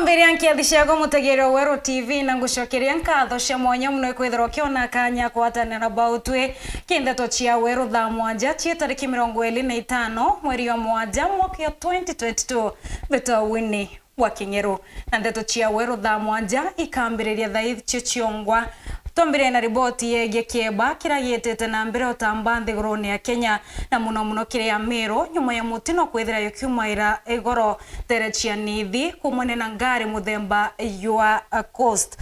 Mwambiria nkiathishago mutegero Weru TV na ngucokeria nkatho cia mwanya muno ikwithirwo kiona kanya kwatanira bautwe Nteto cia Weru Thaa mwanja cia tariki 25 mweri wa mwanja mwaka 2022 beta WINNIE wa KINGERU na Nteto cia Weru Thaa mwanja ikambiriria thaa icio ciongwa Tombire na riboti yege kieba kira yetete na mbere otamba nthiguruni ya Kenya na muno kiria Meru nyuma ya mutino kwithira yukiumaira igoro terechia nithi kumwene na ngari muthemba yua coast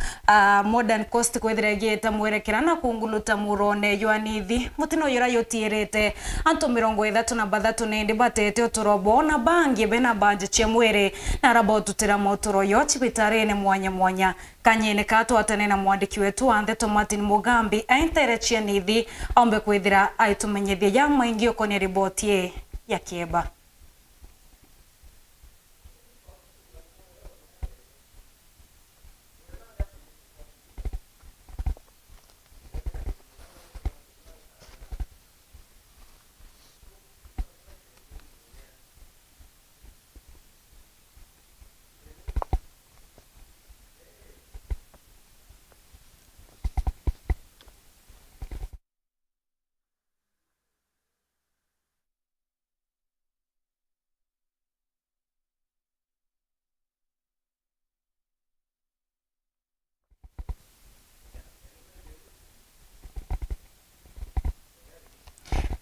modern coast kwithira geta mwerekera na kunguluta murone yua nithi mutino yura yotirete anto 33 nende batete otorobo na bangi bena banje cia mwere na rabotutira motoro yo chibitarene mwanya kanyene kato atanena mwandiki wetu Nteto Martin Mugambi ainterechia nithi ombe kwithira aitumenyethia ya maingi okoni riboti ya kieba.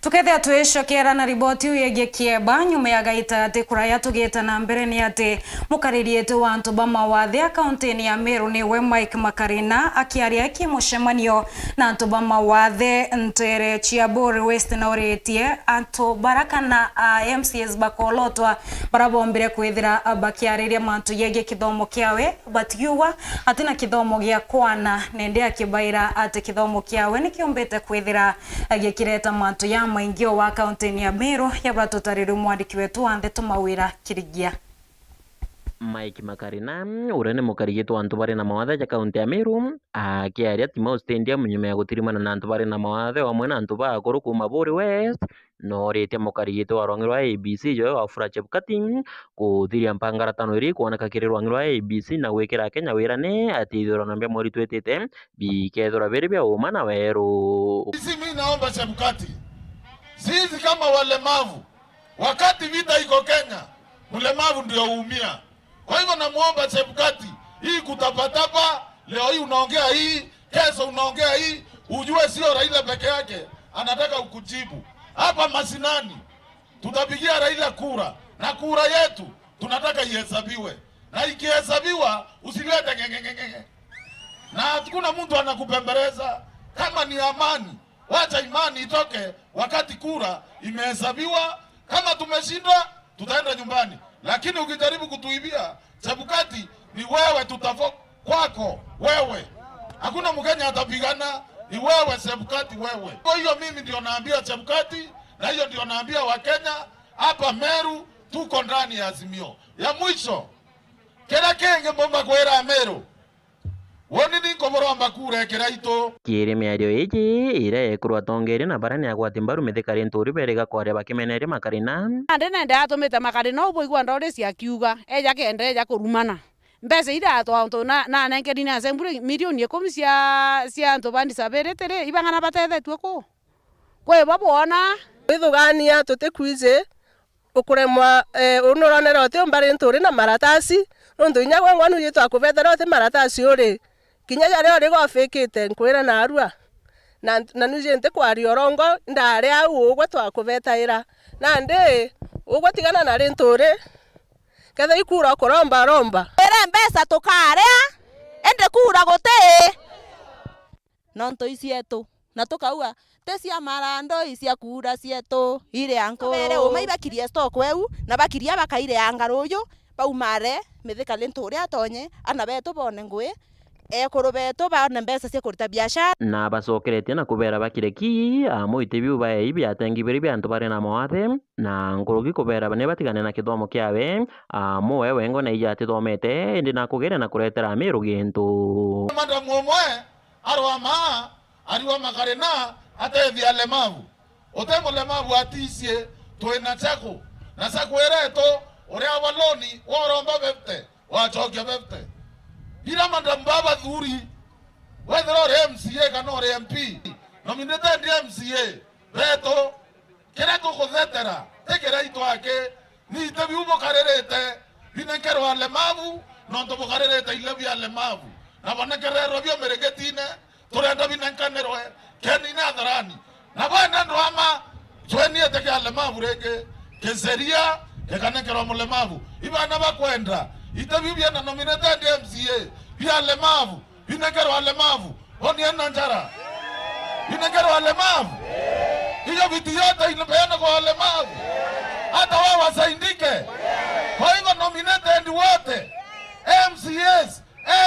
Tukethia tuicokera na riboti yege kieba nyuma ya gaita ati kuraya tugeta na mbere ni ati mukaririete wantu ba mawathe akaunti ya Meru ni we Mike Makarina akiaria kimushemanio na antu ba mawathe ntere Chiaburi West na Oretie antu baraka na MCS bakolotwa barabombire kwithira bakiariria mantu yege kithomo kiawe batiwa atina kithomo gia kwana nende akibaira ati kithomo kiawe ni kiombete kwithira agikireta mantu ya maingio wa kaunti ya Meru ya batotariru mwandiki wetu Nteto mawira kirigia Mike Makarina urene mukarigitwa antu bari na mawathe ya kaunti ya Meru akiaria Thaa stadium nyuma ya gutirimana na antu bari na mawathe wamwe na antu ba akuru kuma Buri West no rete mukarigitwa arongirwa ABC yo afura chepkati kuthiria mpangara tano iri kuoneka kiri rwangirwa ABC na gwikira Kenya wirane ati ithiro na mbia mweri twetete bikethura biri bya uma na Weru. Mimi naomba chepkati sisi kama walemavu wakati vita iko Kenya mlemavu ndio uumia. Kwa hivyo namuomba chepkati hii kutapatapa leo hii unaongea hii kesho unaongea hii ujue sio Raila peke yake anataka ukujibu. Hapa Masinani tutapigia Raila kura na kura yetu tunataka ihesabiwe na ikihesabiwa usilete ngengengenge na hakuna mtu anakupembeleza kama ni amani. Wacha imani itoke wakati kura imehesabiwa. Kama tumeshinda tutaenda nyumbani, lakini ukijaribu kutuibia chepkati ni wewe tutafo kwako wewe. Hakuna Mkenya atapigana, ni wewe chepkati wewe. Kwa hiyo mimi ndio naambia chepkati na hiyo ndio naambia Wakenya hapa Meru tuko ndani ya azimio. Ya mwisho kila kenge bomba kwera Meru woni ni komoromba kure kiraito kire miario iji ire ekurwa tongeri na barani agwati mbaru mithikari nturi berega kware bakimenere Makarina nde atumite Makarina ubuigwa ndore cia kiuga eja kende eja kurumana mbese ira atwa na nengeri na sembure milioni 10 cia antu bandi saberetere ibangana batethetwe kwe babona withugania tutikwize ukuremwa unoronera otio mbari nturi na maratasi nundu inya gwangwanu yitu akubethera ote maratasi uri kinya yare ori gofikite nkwira na arua na nuje nte kwari orongo ndare au ugwe twakubetaira na ndi ugwe tigana na rinturi ketha ikura kuromba ere mbesa tukaria ende kura gote nonto isietu na tukauga tesia marando isia kura sietu ire anko ere umaibakiria stock weu na bakiria bakaire angaruyo baumare mithika linturi atonye ana betu bone ngwe ekuru betu bana mbesa cia kuruta biashara na bacokeretie na kubera bakireki amuite biu bae ibi atengi biri bya antu bari na mawathe na ngurugi kubera bane batigane na kithomo kiawe amuwe wengo na ija atithomete indi na kugere na kuretera Meru gintu madamu omwe arwama ariwa Makarina atethia lemavu otemo lemavu atisie twina chako na sakwereto uria waloni woromba bepte wachokia befte ira mandambaba dhuri whether or MCA kana or MP nominated MCA beto kereko kothetera tekera itwake ni tabiubo karerete binekero walemavu nonto bokarerete ile walemavu na bonekerero byo meregetine turenda binenkanero keni na dharani na bwana ndwama twenie teke walemavu reke keseria kekanekero mulemavu ibana bakwenda itabibya na nominated MCA bya walemavu binekero walemavu onienda njara binekero walemavu hiyo vitu yote inapeana kwa walemavu hata wao wasaidike. Kwa hivyo nominated wote MCS,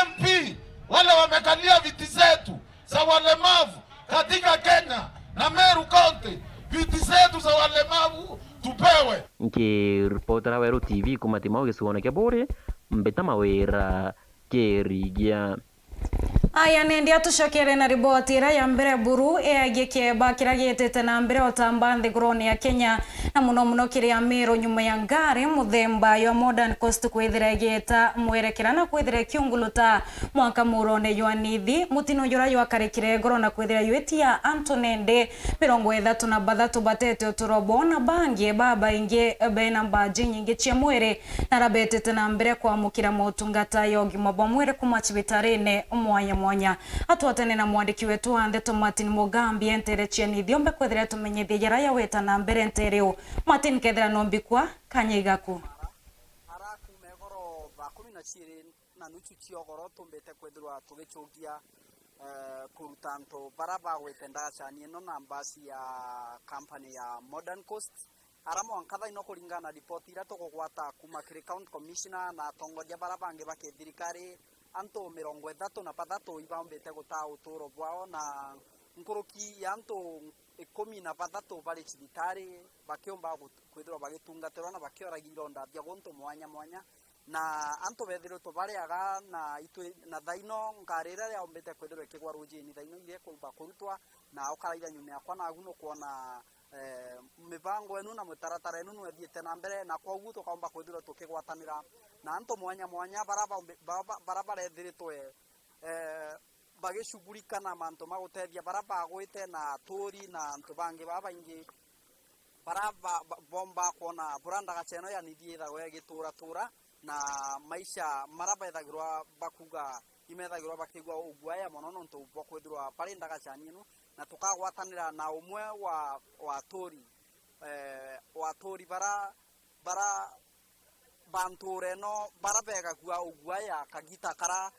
MP wale wamekalia viti zetu za walemavu katika Kenya na Meru County, viti zetu za walemavu tupewe. Nkiripotera Weru TV kumatimao gisuone kia bore mbeta mawera kerigia. Aya nendi atushokere na riboti ira ya mbere buru egikeba kiragitete na mbere otamba nthiguroni ya Kenya na muno kiria Meru nyuma ya ngari muthemba ya Modern Coast kwithira igita mwerekera na kwithira kiunguluta mwaka murone yoanithi mutino yura ywakarikire ngoro na kwithira yuetia Antonende 33 batete uturobo na bangi baba inge bena mbaji nyingi cia mwere na rabetete na mbere kwa mukira motungata yogi mabomwere kumachibitarine mwanya atwatene na mwandiki wetu wa Nteto Martin Mugambi entere chieni thiombe kwethira tumenyithia jara ya weta na mbere ntereo Martin kethira nombikwa kanyigaku araku megoro ba 12 na nuchu chiogoro tumbete kwethirwa tugichugia kurutanto baraba wetenda chani no nambasi ya company ya Modern Coast aramo ankatha ino kuringana report ira tukugwata kuma kiri county commissioner na tongoria barabange bakethirikari anto 33 ibambete guta uturo bwao na nkuruki ya anto 13 bari chibitari bakiomba kwithirwa bagitungatirwa na bakioragira ndabya gonto mwanya na anto bethiro to bari aga na itu na thaino ngarira ya ombete kwithirwa kigwa rujini thaino ile kumba kurutwa na ukaraira nyume yakwa na guno kuona mibango enu na mutaratara enu nwethiete na mbere na kwa uguo tukaomba kwithirwa tukigwatanira na anto mwanya barabara ethiritwe bagicugurika na manto magutethia baraba gwite na tori na anto bangi baba ingi baraba bomba kuona buranda gacheno ya nithia gwe gitura na maisha maraba ethagirwa bakuga imethagirwa bakigwa ugwaya mono nonto bokwithirwa bari ndaga chaninu na tukagwatanira na umwe wa tori bara banture no barabega kwa ugwaya kagita kara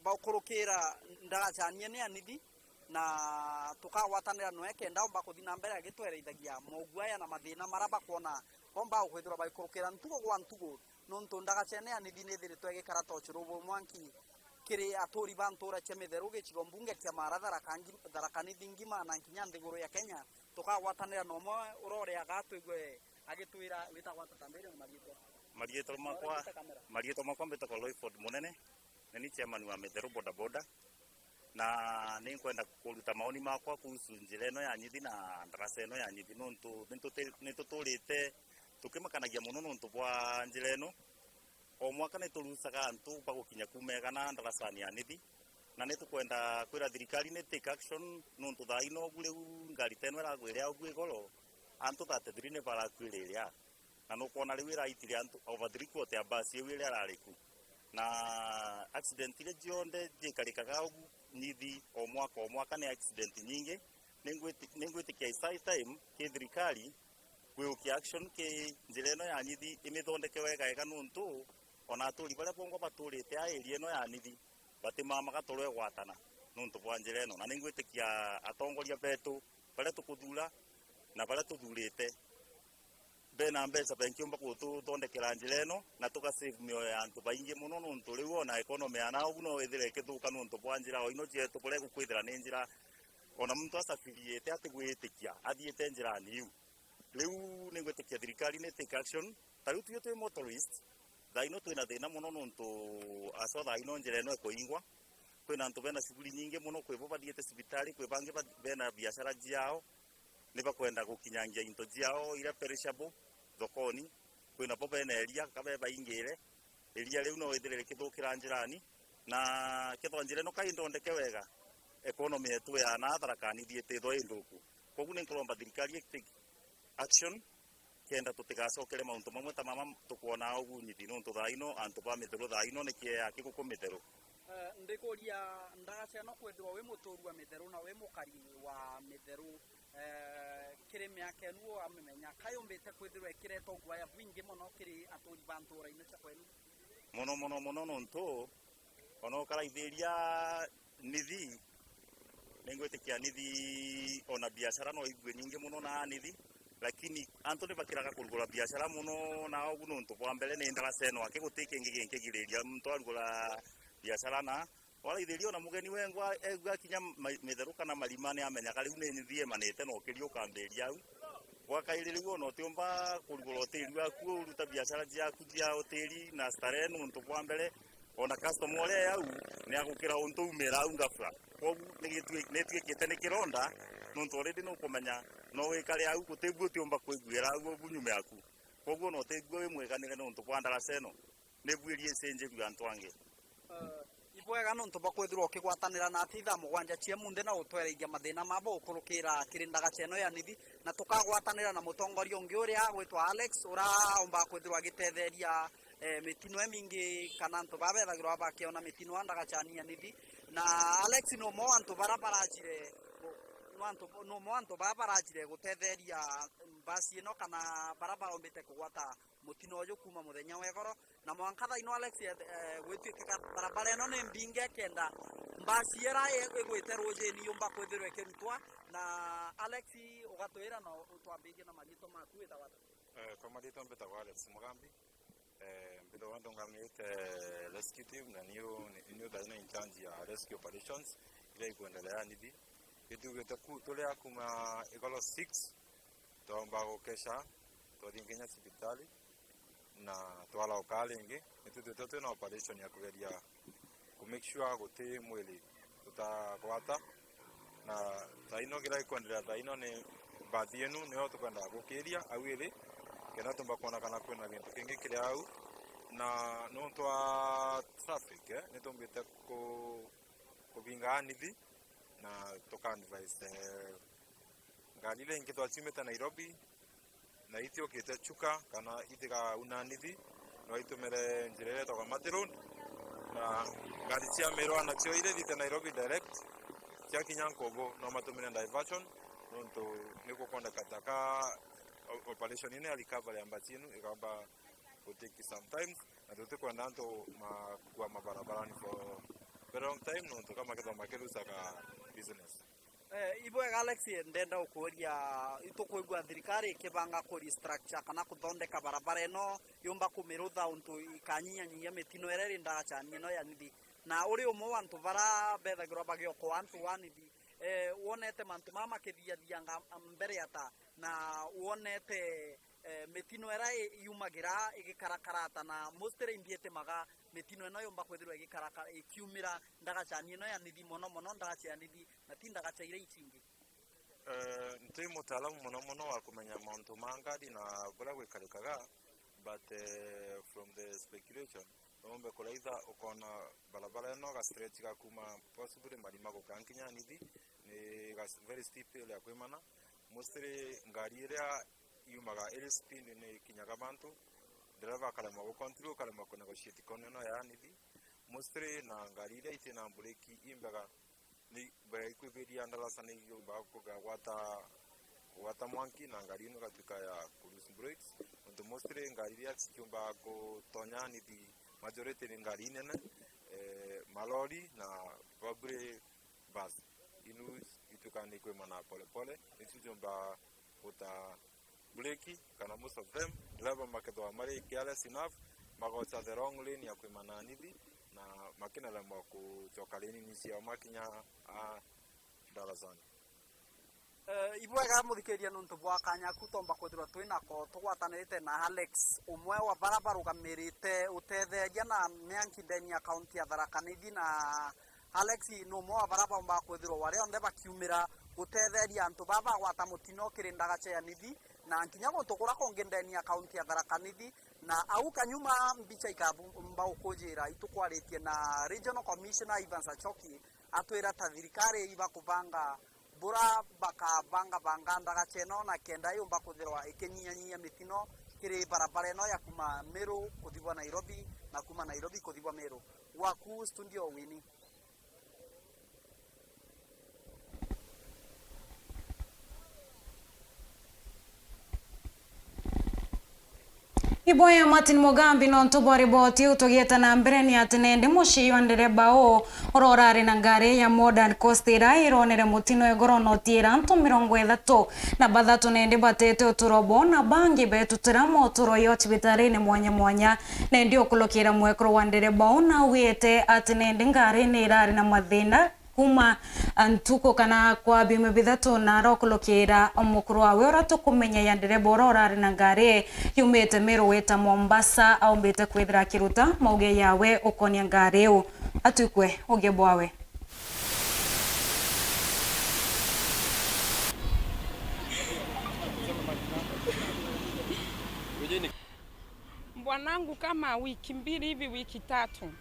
bakurukira ndaga chanie anithi na tukagwatanira no ekenda omba kuthina mbere agitwereithagia mogwaya na mathina maraba kuona omba kwithirwa bakurukira ntugo gwa ntugo nonto ndaga chane anithi ni thiri twegikara tochurubo mwanki kiri atori bantura chemetheru gichigo mbunge kia marathara dharakani thingima na nkinya nthiguru ya Kenya tukagwatanira no mwe urore agatwigwe agitwira witagwa tatambere na marieto makwa mbetako Loiford munene nini chairman wa metheru boda na ninkwenda kuruta maoni makwa kuhusu njira eno ya nyithi na ndarasa eno ya nyithi nontu nitutulite tukimakanagia muno nontu bwa njira eno o mwaka niturusaga antu bagukinya kumega na ndarasa ya nyithi na nitukwenda kwira thirikari ni take action nontu thaino guriu ngari teno iragwire au gwigoro antu tatetiri ne barakwiriria na nukuona riu iraitire antu over 3/4 ya basi iu ira arariku na accident ile jionde jikarikaga ugu nyithi o mwaka ni accident nyingi ningwitikia isai time ke thirikari kwiukia action ke njira eno ya nyithi imithondeke wega nuntu ona aturi baria bongo baturite area eno ya nyithi batimama gatorwe gwatana nuntu bwa njira eno na ningwitikia atongoria betu baria tukuthura na baria tuthurite bena mbeca benkiomba kututhondekera njira eno na tukasave mioyo ya antu baingi muno nuntu riu ona economy ana uguno ithire ikithuka nuntu bwa njira o ino jetu bure gukwithira ni njira ona muntu asafiriete ati gwitikia athiete njira niu riu ningwitikia thirikari ni take action tariu tuyo twi motorist thaino twina thina muno nuntu aso thaino njira eno ikuingwa kwina antu bena shughuli nyingi muno kwibo bathiete cibitari kwi bangi bena biashara jiao ni bakwenda gukinyangia into jiao ira perishable thokoni kwina popene eria kabe baingire eria riu no ithire kithukira njirani na kithonjire no kai ndondeke wega economy yetu ya na tharakani thiete tho induku koguo ni nkoromba thirikari take action kenda tutigacokere mauntu mamwe ta mama tukuona ugunyithi no tuthaino antu ba mithero thaino ni kie yake gukumithero ndikuria ndagaceno kwithirwo wi muturu wa mithero na wi mukari wa mithero kirime yake nuo amemenya kayombete kwithirwo ekireto gwaya bwingi muno kiri aturi bantu raine cha kwenu muno nonto ono karaithiria nithi ningwitikia nithi ona biashara no igwe nyingi muno na nithi lakini antu ni bakiraga kurugura biashara muno na ogu nonto kwa mbele ni ndagaceno ake gutike ngigiriria mtu arugura biashara na wala ithirio na mugeni wengwa egwa kinya mitheru kana marima ni amenya kari une nithie manete no kirio kamberia au gwakaiririwo no tiomba kurugura hoteli waku uruta biashara yaku ya hoteli na starehe nonto kwa mbele ona customer ole au ni agukira untu umira au ngafra kogu nitwikite ni kironda nonto already no kumenya no wikare au guteguo tiomba kwiguira au bunyume yaku kogu no teguo we mweganire nonto kwa ndagaceno nebwirie senje bwa antwange ibwega nonto bakwithirwo kigwatanira na Thaa Mugwanja cia munde na utwereigia mathina mabo ukurukira kirindaga cheno ya nithi na tukagwatanira na mutongoria ungi uria gwitwa Alex uraomba kwithirwo agitetheria mitino emingi kana nto babethagirwo abakiona mitino andagachania nithi na Alex no mo antu barabarajire no mo antu barabarajire gutetheria basi ino kana barabarombete kugwata mutino uyu kuma muthenya wegoro na mwankatha ino Alex gwitwika barabara ino ni mbinge kenda mbasi era egwite rojeni yumba kwithirwe kirutwa na Alex ugatwira no utwambinge na marito maku witawata kwa marito mbetagwa Alex Mugambi mbito wandongamite rescue team na niyo daina in charge ya rescue operations ile kuendelea nithi itugite tule akuma igolo 6 tomba gukesha twathinkenya hospitali na twala ukalingi nitutete na operation ya kugeria ku make sure guti mwili tutagwata na taino gira kuendelea taino ni baadhi yenu niyo tukwenda gukiria awili kena tumba kuona kana kwena bintu kingi kiri au na no twa traffic nitumbite kubinga nithi na toka advice ngari ile ingitwa chimeta Nairobi na itio kite chuka kana itiga unanithi no itumere njirere toka Matirun na ngari cia mero anacho ile dite Nairobi direct cia kinyankobo no matumire diversion nonto niko konda kataka operation ine alikava ya mbachinu ikaba utiki sometimes na tuti kwenda nto kwa mabarabarani for very long time nonto kama kitu makelu saka business ibwega Alex ndenda ukuria itukwigwa thirikari kibanga ku restructure kana kuthondeka barabara ino yumba kumirutha untu ikanyia mitino ereri ndagachania no ya nithi na uri umwe wantu bara bethagirwa bagio ko antu wanithi wonete mantu mama kithianga mbere yata na wonete mitino era yumagira igikarakarata na mostly imbiete maga mitino eno yomba kwithirwa igikarakara ikiumira ndagachania no ya nithi mono ndagachania nithi na tinda gachaire ichingi nti mutaalamu mono wa kumenya mantu mangadi na bula gwikarikaga but from the speculation nombe kulaitha ukona barabara eno ga stretch ga kuma possibly marima gukankinya nithi ni very steep ile akwimana mostly ngari iria yumaga ile speed ni kinyaga bantu driver kala mo control kala mo negotiate kono ya nithi mostly na ngari iria itina breki imbaga ni bai kwibiria ndalasa ni yumba ko ga wata mwanki na ngari ino gatuka ya cruise brakes and mostly ngari iria kiumba ko tonya nithi majority ni ngari nene malori na probably bus inu itukani kwa mana pole isijumba uta breki kana most of them driver makedo mari careless enough magota the wrong lane ya kwimana nithi na makina la mako chokaleni ni cia makinya darazani ibwega muthikiria nuntu bwa kanya kutomba kwithirwa twina ko tugwatanirite na Alex umwe wa barabara ugamirite utetheria na mianki ndeni account ya Tharaka Nithi na Alex no mo wa barabara mba kwithirwa wari onde bakiumira gutetheria antu baba gwata mutino kirindaga cha nithi na nkinya gutugura kongendenia kaunti ya Tharaka Nithi na au kanyuma mbicha ikabumba ukujira itukwaritie na regional commissioner Ivan Sachoki atwira ta thirikari iba kubanga bura bakabanga ndaga cheno na kenda yumba kuthirwa ikinyanyia mitino kiri barabara no ya kuma Meru kuthibwa Nairobi na kuma Nairobi kuthibwa Meru. Waku studio Winnie. Iboya Martin Mugambi no ntubori boti utogieta na mbere ni atinende mushi wa ndereba o ororari na ngari ya Modern Coast ironere mutino egoro no tira nto 30 na bathatu nende batete uturobo na bangi betu tiramo uturo yo chibitarine mwanya nende okulokira mwekro wa ndereba o na wiete atinende ngari ni irari na mathina kuma antuko kana kwa bime bithatu na rokulokira omukuru wawe oratu kumenya ya ndereba ororari na ngari yumete Meru weta Mombasa au mbete kwithira kiruta mauge yawe ukonia ngari u atukwe ugebwawe. Bwanangu kama wiki mbili hivi wiki tatu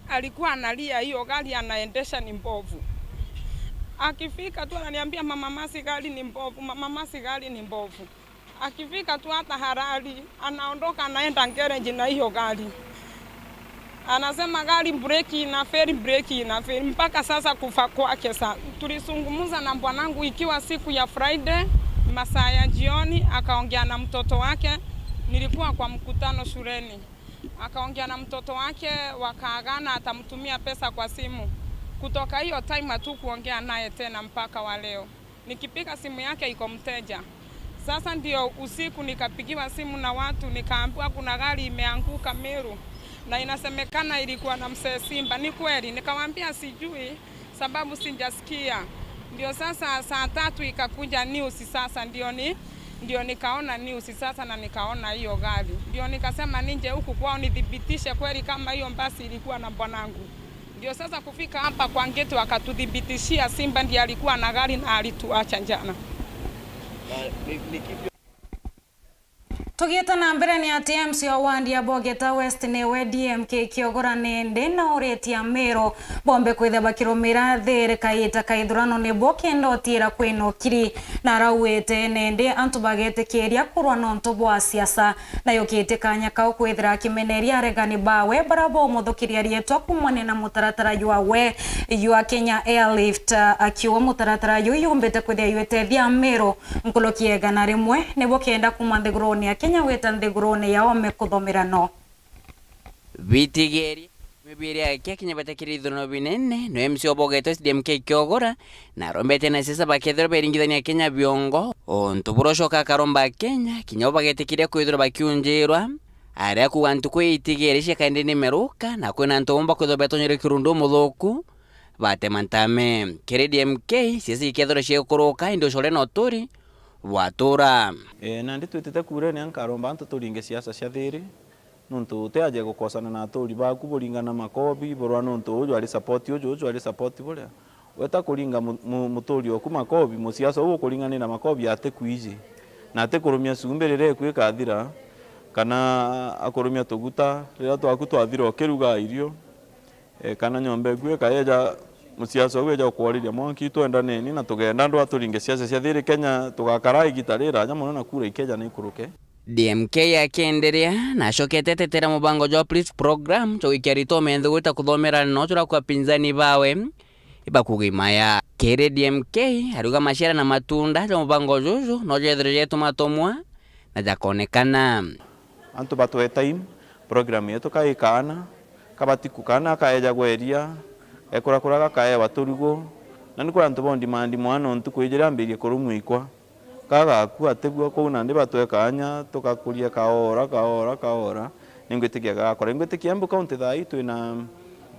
alikuwa analia, hiyo gari anaendesha ni mbovu. Akifika tu ananiambia mama masi gari ni mbovu, mama masi gari ni mbovu. Akifika tu hata harari anaondoka anaenda garage na hiyo gari. Anasema gari breki na feri mpaka sasa kufa kwake sasa. Tulisungumuza na bwanangu ikiwa siku ya Friday masaa ya jioni, akaongea na mtoto wake, nilikuwa kwa mkutano shuleni. Akaongea na mtoto wake wakaagana atamtumia pesa kwa simu. Kutoka hiyo time hatu kuongea naye tena mpaka wa leo. Nikipiga simu yake iko mteja. Sasa ndio usiku nikapigiwa simu na watu nikaambiwa kuna gari imeanguka Meru na inasemekana ilikuwa na msee Simba. Ni kweli? Nikamwambia sijui sababu sijasikia. Ndio sasa saa 3 ikakuja news sasa ndio nikaona news sasa na nikaona hiyo gari. Ndio nikasema ninje huku kwao nidhibitishe kweli kama hiyo basi ilikuwa na bwanangu. Ndio sasa kufika hapa kwa ngeti wakatudhibitishia Simba ndiye alikuwa na gari na alituacha njana. Tugieta na mbere ni ati MC Wandi ya Bogeta West newe DMK kiogora nende na oretia Meru bombe kwitheba kiromira there kaita kaithurano ne bokendo tira kwino kiri na rawete nende antu bagete keria kurwa no ntobwa siasa na yokete kanya ka kwithira kimeneria regani bawe barabo muthukiria rietwa kumwane na mutaratara yuawe yua Kenya Airlift akiwa mutaratara yumbete kwithia yuetethia Meru nkolokiega na rimwe ne bokenda kumandegroni ya Kenya weta ndegrone ya ome kuthomirano bitigeri mibiri yake kinyabatakiri ithurano binene no MC Bogeta DMK kiogora na rombete na sasa bakethero beringithania Kenya biongo ontuburoshoka karomba Kenya kinyabagetekiria kwithura bakiunjirwa aria kuantu kwitigeri shekande ni meruka na kwina ntomba kwithobetonyere kirundo muthuku batemantame kiri DMK sisi ikethero shekuruka ndio shole no turi watura na nditwitete kure ni ankaromba antu turinge siasa cia thiri nuntu teaje gukosana na aturi baku buringana makobi borwa nuntu uju ali support buria weta kuringa muturi oku makobi musiasa ugu kuringana na makobi ate kuije na ate kurumia sumberere kwikathira kana akurumia tuguta rira twaku twathira okiruga irio kana nyombe gwe kaeja musiasa weja kwariria mwanki twenda nini na tugenda ndo aturinge siasa cia thiri Kenya tugakara igitarira nya muno na kura ikeja ni kuruke DMK yakenderea na shokete tetera mubango jo please program cho ikiarito mende gwita kuthomera no tura kwa pinzani bawe ibakugimaya kere DMK haruga mashera na matunda jo mubango jojo no jedreje tomatomwa na jakonekana antu batwe time program yetu kaikana kabatikukana kaeja gweria ekura kae waturigo na nikora ntu bondi mandi mwana ntu kwijira mbirie kurumwikwa kaga ku ategwa ko na ndi batwekanya tukakuria kaora ningwetikia gakora ngwetikia mbu county Thaa twina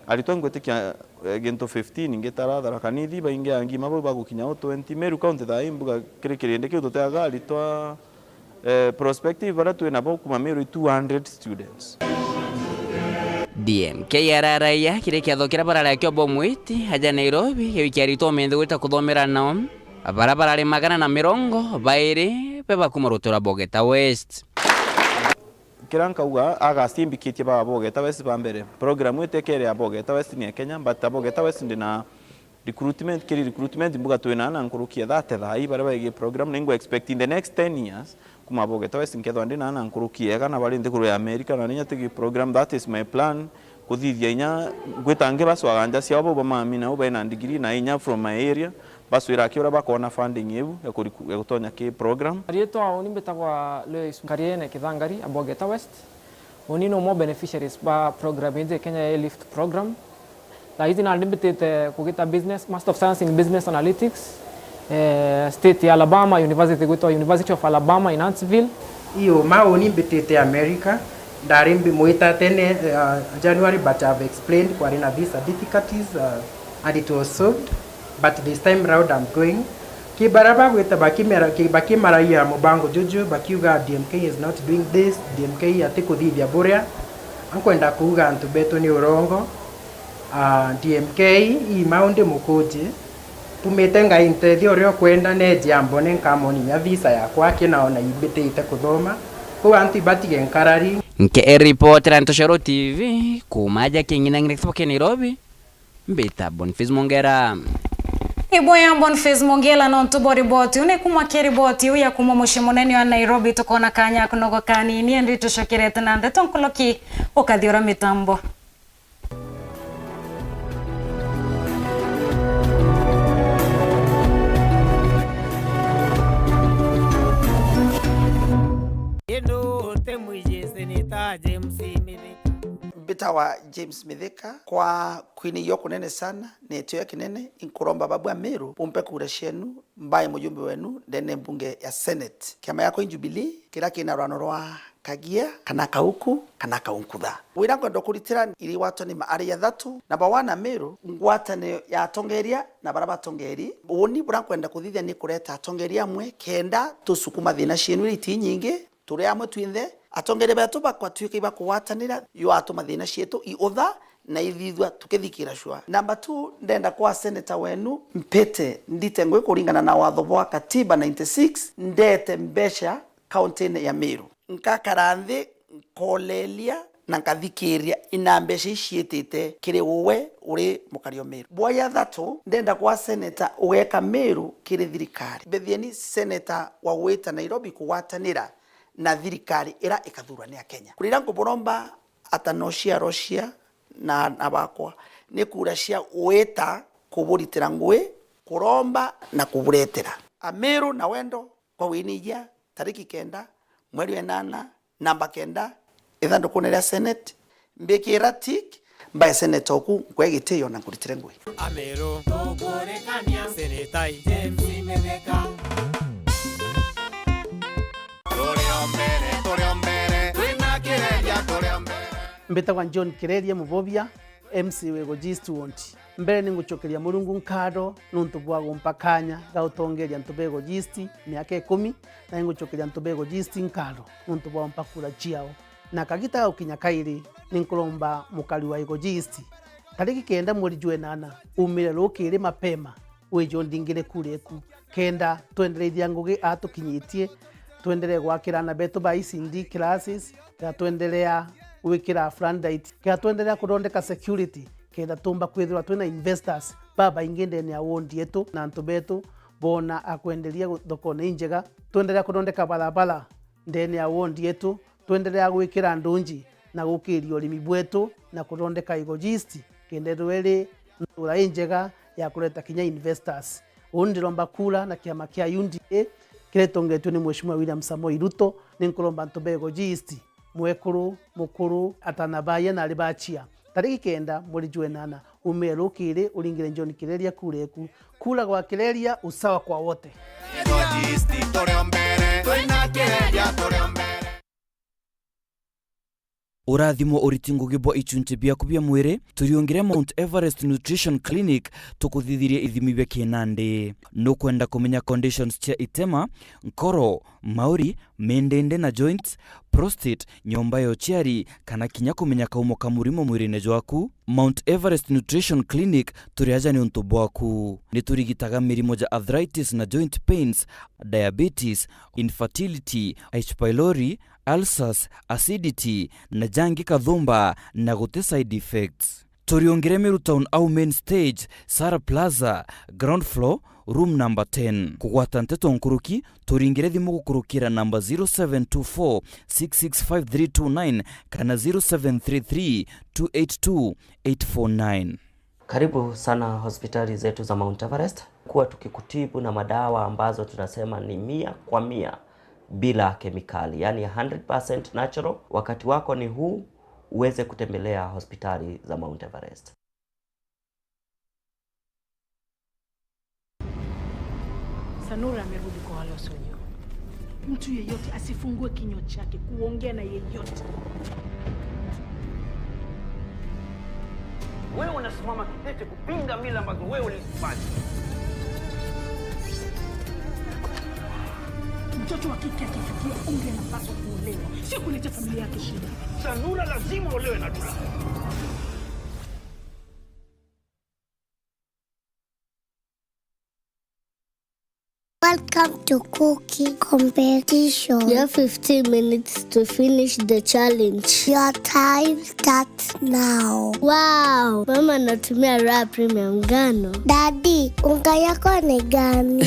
alitwa ngwetikia gento 15 ngetara Tharaka Nithi bainge angi mabo bagukinya 20 Meru county Thaa mbuga kirikirinde kiu tutaga alitwa prospective bara twina bo kuma Meru 200 students DMK yararaya kire kiathokira barara kyo bomwiti haja Nairobi yewikiarito mende gwita kuthomera nao barabara 220 beba rutura Bogeta West. Kiranka uga agasimbikitie baba Bogeta West bambere program itekere ya Bogeta West ni Kenya but Bogeta West ndina recruitment mbuga twina na nkurukia Thaa ibara bagi program ningo expect in the next 10 years kuma Bogeta West nkethwa ndina na nkurukia kana bali ndikuru ya America na ninya tigi program. That is my plan kuthithia inya gwitange baswaganja cia bo bamamina uba na degree na inya from my area baswira kiura bakona funding yebu ya gutonya ki program. Rieto oni betagwa le kariene kithangari Bogeta West oni no more beneficiaries ba program in Kenya Lift program. La hizi na limited kugeta business Master of Science in Business Analytics state ya Alabama University University of Alabama in Huntsville. Iyo maoni betete America darimbi moita tene January but I've explained kwa rina visa difficulties and it was solved but this time round I'm going kibaraba gweta baki maraia mubango jojo bakiuga DMK is not doing this, DMK atikuthithia buria ankwenda kuuga antu beto ni urongo. DMK i maunde mukoje tumetenga intethio rio kwenda ne jambo ne kamoni ya visa ya kwake naona ibetete kuthoma kwa anti batige nkarari nke reporter Nteto TV kumaja kingina ngine Nairobi mbeta Boniface Mongera. Iboya Boniface Mongela no tubori boti une kuma keri boti uya kuma mushimoneni wa Nairobi tukona kanya kunogo kanini ndi tushokirete na Nteto nkoloki okadhiora mitambo. Bitawa James Mithika kwa kwini yoko nene sana neto ya kinene inkuromba babu ya Meru umpe kura shenu mbaye mujumbe wenu ndene mbunge ya Senate kiama yako Jubilee kila kina rwanorwa kagia kana kauku kana kaunkutha wira ngondo kuritira iri watu ni maari ya thatu namba 1 Meru ngwatane ya tongeria na baraba tongeri uni burakwenda kuthithia ni kureta tongeria amwe kenda tusukuma thina cienu iti nyingi turi amwe twinthe atongere betu bakwa tuike ibakuwatanira yo atuma thina cietu iotha na ithithwa tukithikira shwa. Number 2 ndenda kwa senator wenu mpete ndite ngwe kuringana na watho bwa katiba 96 ndete mbesha county ya Meru nkakaranthi kolelia na nkathikiria ina mbesha icietete kiri uwe uri mukario Meru. Boya thatu ndenda kwa senator ugeka Meru kiri thirikari bethieni senator wa wita Nairobi kuwatanira na thirikari ira ikathura ni ya Kenya kurira nguboromba atanoshia Russia na abakwa ni kura cia weta kuburitira ngwe kuromba na kuburetera Ameru na wendo kwa winija tariki 9 mweri wa 8 namba 9 ithando kunera Senate mbekira tik mbaye senator ku kwegiteyo na kuritira ngwe Ameru tukurekania senator James Mithika mbetagwa John Kireria mubobia MC wego G20 mbere ningucokeria murungu nkado nuntu bwa gumpakanya gautongeria ntubego G20 miaka 10 na ningucokeria ntubego G20 nkado nuntu bwa mpakura chiao na kagita ukinya kairi ninkulomba mukali wa ego G20 tariki 9 mweri jwe 8 umire rukiri mapema wejo ndingire kureku kenda twendereithia ngugi atukinyitie tuendelee gwakirana betu ba ICD classes ya tuendelea wikira frandite ya tuendelea kurondeka security kenda tumba kwithirwa twina investors baba ingende ni awondi yetu na antu betu bona akwendelia thokone njega tuendelea kurondeka barabara ndeni awondi yetu tuendelea gwikira ndunji na gukirio limi bwetu na kurondeka igojist kende rwele ura njega ya kuleta kinya investors undiromba kula na kiama kia UNDA kile tongetu ni Mheshimiwa William Samoei Ruto ninkulomba ntubego G20 mwekuru mukuru atanabaya na libachia tariki 9 mweri jwe 8 umero kire uringire John Kireria kureku kula kwa Kireria usawa kwa wote urathimo uritingo gibo ichunche bia kubia mwire turiongire Mount Everest Nutrition Clinic tukuthithirie ithimi bia kinande no kwenda kumenya conditions cia itema nkoro mauri mendende na joints prostate, nyomba ya uciari kana kinya kumenya kaumo ka murimo mwirine jwaku. Mount Everest Nutrition Clinic turiaja ni untu bwaku. Niturigitaga mirimo ja arthritis na joint pains, diabetes, infertility, H. pylori, ulcers, acidity na jangi kathumba na gute side effects. Turiongere Meru Town au main stage, Sara Plaza, ground floor, room number 10. Kugwata Nteto nkuruki, turingire thimu gukurukira number 0724 665329 kana 0733 282 849. Karibu sana hospitali zetu za Mount Everest. Kuwa tukikutibu na madawa ambazo tunasema ni 100% bila kemikali, yani 100% natural. Wakati wako ni huu uweze kutembelea hospitali za Mount Everest. Sanura amerudi kwa wale wasonyo. Mtu yeyote asifungue kinywa chake kuongea na yeyote. Wewe unasimama kidete kupinga mila ambazo wewe ulizifanya. Mtoto wa kike akifikia umri anapaswa kuolewa, sio kuleta familia yake shida. Sanura lazima olewe na Dula. Welcome to cooking competition. You have 15 minutes to finish the challenge. Your time starts now. Wow, mama natumia raw premium ngano. Daddy, unga yako ni gani?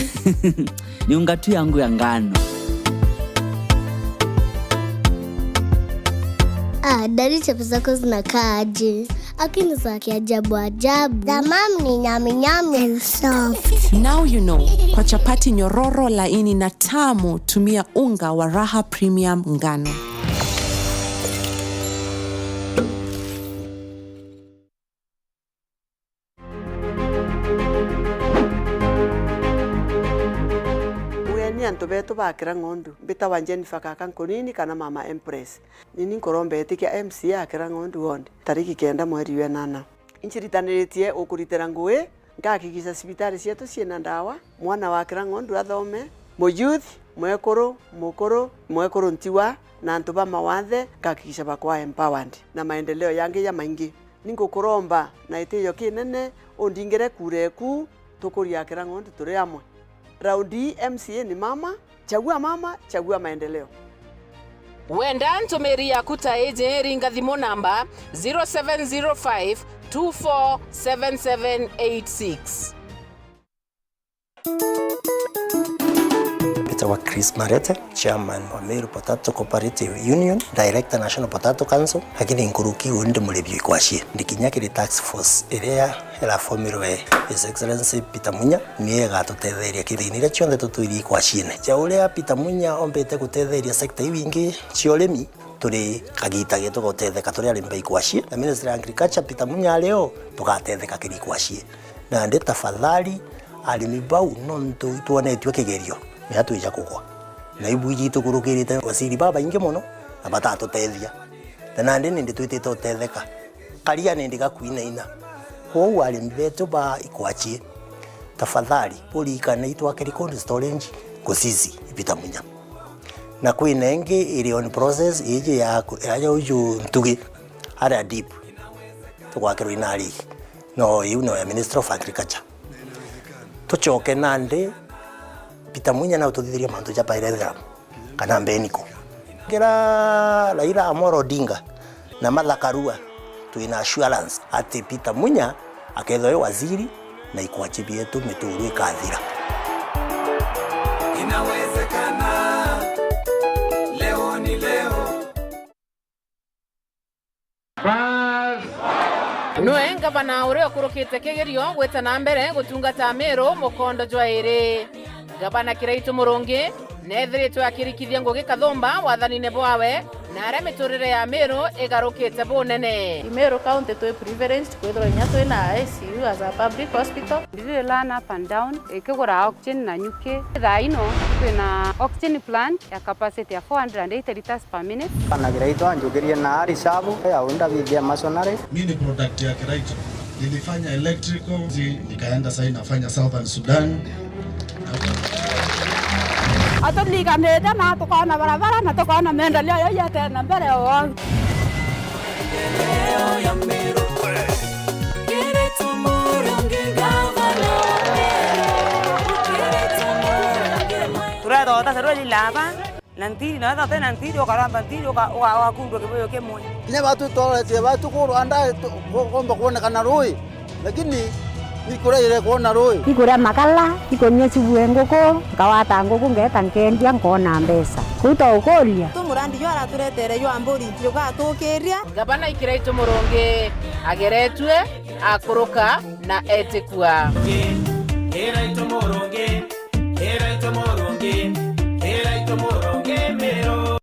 Ni unga tu yangu ya ngano. Daddy, chapa zako zinakaa aje? Akini za kiajabu ajabu. The mom ni nyami nyami and soft. Now you know. Kwa chapati nyororo laini na tamu, tumia unga wa Raha Premium ngano. Anto beto bakira ngondu bita wanje nifakaka nkonini kana mama Empress nini nkorombe etikia MC akira ngondu wonde tariki 9 mweri wa 8 inchiritaniritie ukuritera ngwe ngakikisa sibitari cietu ciena ndawa mwana wakira ngondu athome mo youth mwekoro ntiwa na antu ba mawathe ngakikisa bakwa empowered na maendeleo yange ya maingi ningukuromba na itiyo kinene ondingire kureku tukuria akira ngondu turi amwe. Raundi MCA ni mama, chagua maendeleo. Wenda ntomeri ya kuta eje ringa thimo namba 0705 247786. Wa Chris Marete, Chairman wa Meru Potato Cooperative Union, Director National Potato Council, lakini nkuruki unde mulebyo ikwashie. Ndikinyakire tax force area ela formirwe His Excellency Peter Munya niye gatutetheria kithinire chionde tutwiri ikwashine. Chaulea Peter Munya ombete gutetheria sector ibingi ciolemi turi kagita gitu gutetheka turi alimbe ikwashie. Na Minister of Agriculture Peter Munya leo tugatetheka kiri ikwashie. Na ndeta tafadhali alimi bau nonto tuonetwe kigerio. Miatu ija kugwa na ibu yitu kurukirite wasiri baba inge mono na batatu tethia na ndene ndi twitite utetheka karia nindi gakuina ina ho wali mbeto ba ikwachie tafadhali polika na itwa kerikondi storage kusizi Peter Munya na kuina inge ili on process ije ya uju ntugi ara deep tukwakero inali no you know Minister of Agriculture tuchoke nande Peter Munya na utothiria mantu ja pairethera kana mbeniko kira Raila Amolo Odinga na Martha Karua tuina assurance ati Peter Munya akethoe waziri na ikwachibie tu mituru ikathira. Inawezekana leo ni leo. Noe ngabana ure okurukite kigerio gweta na mbere gutungata Meru mukondo jwaire. Gabana Kiraitu Murungi nethiritwe akirikithia Ngugi Kathumba wathanine bwawe na aria miturire ya Meru igarukite bunene. Meru County to privileged kwithira nya twina ICU as a public hospital. Ndire learn up and down ikigura oxygen na nyuki. Thaino twina oxygen plant ya capacity ya 480 liters per minute. Kana Kiraitu anjukirie na arisabu ya unda bidhia masonary. Mimi ni product ya Kiraitu. Nilifanya electrical, nikaenda sasa nafanya Southern Sudan. Atulikanete na tukona barabara na tukona maendeleo yote na mbele wao. Turado ta sero lilaba nantiri na ta nantiri okaramba nantiri okakundu kiboyo kemwe Kinya watu tole watu kuanda komba kuona kana roi lakini nikura ile kuona roi ikura makala ikonya sibuengoko kawata ngoko ngeta nkendia ngona mbesa kuta ukoria tumurandi yo araturetere yo amburi yo gatukiria gabana ikiraito muronge ageretwe akuruka na etikua Eraito moronge mero.